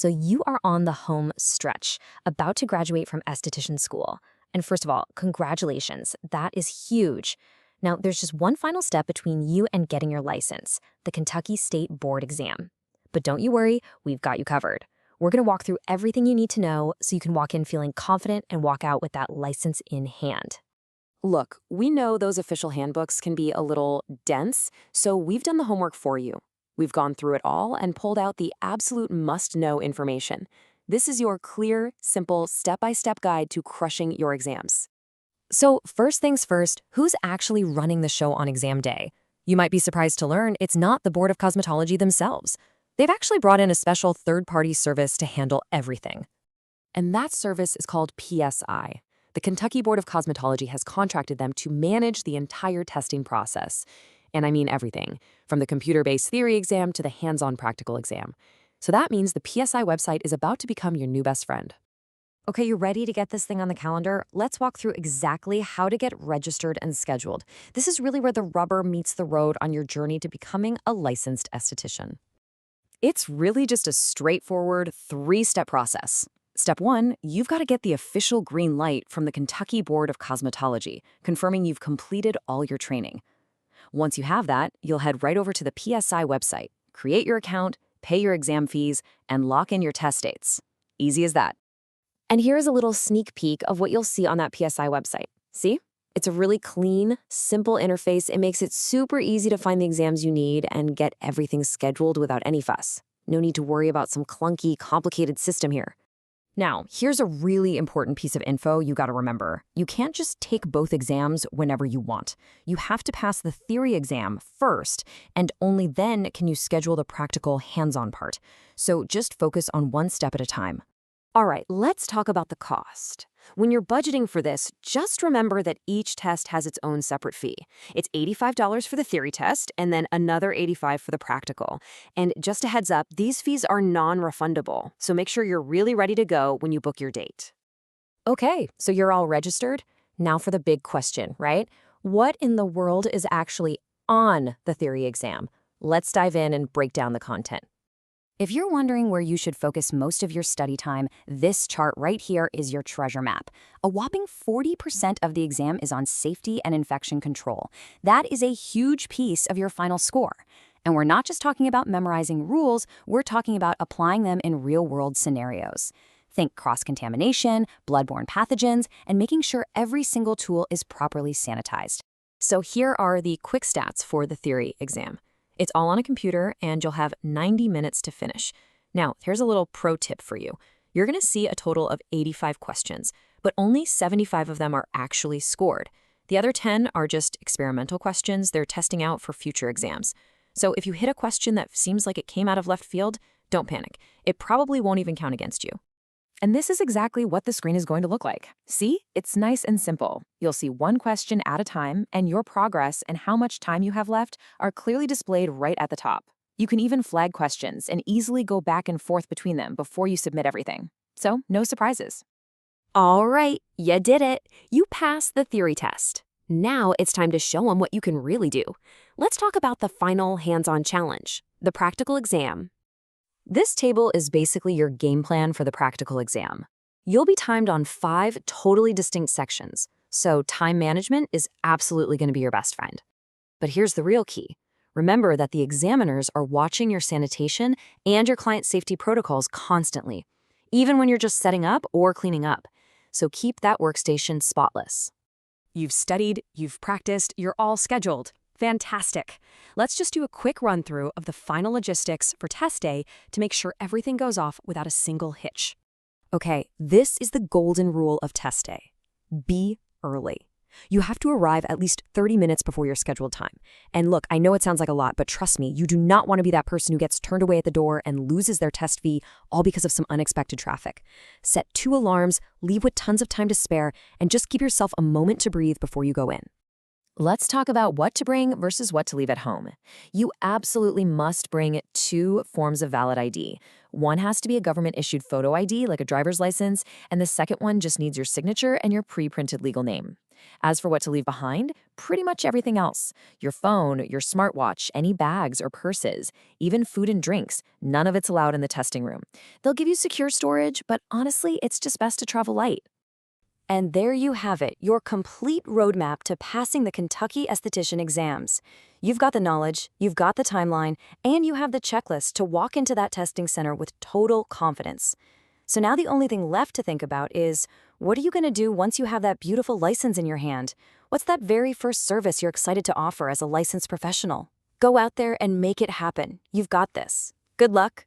So you are on the home stretch, about to graduate from esthetician school. And first of all, congratulations. That is huge. Now, there's just one final step between you and getting your license, the Kentucky State Board exam. But don't you worry, we've got you covered. We're going to walk through everything you need to know so you can walk in feeling confident and walk out with that license in hand. Look, we know those official handbooks can be a little dense, so we've done the homework for you. We've gone through it all and pulled out the absolute must-know information. This is your clear, simple, step-by-step guide to crushing your exams. So first things first, who's actually running the show on exam day? You might be surprised to learn it's not the Board of Cosmetology themselves. They've actually brought in a special third-party service to handle everything. And that service is called PSI. The Kentucky Board of Cosmetology has contracted them to manage the entire testing process. And I mean everything, from the computer-based theory exam to the hands-on practical exam. So that means the PSI website is about to become your new best friend. Okay, you ready to get this thing on the calendar? Let's walk through exactly how to get registered and scheduled. This is really where the rubber meets the road on your journey to becoming a licensed esthetician. It's really just a straightforward three-step process. Step 1, you've got to get the official green light from the Kentucky Board of Cosmetology, confirming you've completed all your training. Once you have that, you'll head right over to the PSI website, create your account, pay your exam fees, and lock in your test dates. Easy as that. And here's a little sneak peek of what you'll see on that PSI website. See? It's a really clean, simple interface. It makes it super easy to find the exams you need and get everything scheduled without any fuss. No need to worry about some clunky, complicated system here. Now, here's a really important piece of info you got to remember. You can't just take both exams whenever you want. You have to pass the theory exam first, and only then can you schedule the practical hands-on part. So just focus on one step at a time. All right, let's talk about the cost. When you're budgeting for this, just remember that each test has its own separate fee. It's $85 for the theory test and then another $85 for the practical. And just a heads up, these fees are non-refundable, so make sure you're really ready to go when you book your date. Okay, so you're all registered? Now for the big question, right? What in the world is actually on the theory exam? Let's dive in and break down the content. If you're wondering where you should focus most of your study time, this chart right here is your treasure map. A whopping 40% of the exam is on safety and infection control. That is a huge piece of your final score. And we're not just talking about memorizing rules, we're talking about applying them in real-world scenarios. Think cross-contamination, bloodborne pathogens, and making sure every single tool is properly sanitized. So here are the quick stats for the theory exam. It's all on a computer, and you'll have 90 minutes to finish. Now, here's a little pro tip for you. You're going to see a total of 85 questions, but only 75 of them are actually scored. The other 10 are just experimental questions they're testing out for future exams. So if you hit a question that seems like it came out of left field, don't panic. It probably won't even count against you. And this is exactly what the screen is going to look like. See? It's nice and simple. You'll see one question at a time, and your progress and how much time you have left are clearly displayed right at the top. You can even flag questions and easily go back and forth between them before you submit everything. So, no surprises. All right, you did it. You passed the theory test. Now it's time to show them what you can really do. Let's talk about the final hands-on challenge, the practical exam. This table is basically your game plan for the practical exam. You'll be timed on 5 totally distinct sections, so time management is absolutely going to be your best friend. But here's the real key. Remember that the examiners are watching your sanitation and your client safety protocols constantly, even when you're just setting up or cleaning up. So keep that workstation spotless. You've studied, you've practiced, you're all scheduled. Fantastic. Let's just do a quick run-through of the final logistics for test day to make sure everything goes off without a single hitch. Okay, this is the golden rule of test day. Be early. You have to arrive at least 30 minutes before your scheduled time. And look, I know it sounds like a lot, but trust me, you do not want to be that person who gets turned away at the door and loses their test fee all because of some unexpected traffic. Set 2 alarms, leave with tons of time to spare, and just give yourself a moment to breathe before you go in. Let's talk about what to bring versus what to leave at home. You absolutely must bring 2 forms of valid ID. One has to be a government-issued photo ID, like a driver's license, and the second one just needs your signature and your pre-printed legal name. As for what to leave behind, pretty much everything else. Your phone, your smartwatch, any bags or purses, even food and drinks, none of it's allowed in the testing room. They'll give you secure storage, but honestly, it's just best to travel light. And there you have it, your complete roadmap to passing the Kentucky esthetician exams. You've got the knowledge, you've got the timeline, and you have the checklist to walk into that testing center with total confidence. So now the only thing left to think about is, what are you going to do once you have that beautiful license in your hand? What's that very first service you're excited to offer as a licensed professional? Go out there and make it happen. You've got this. Good luck.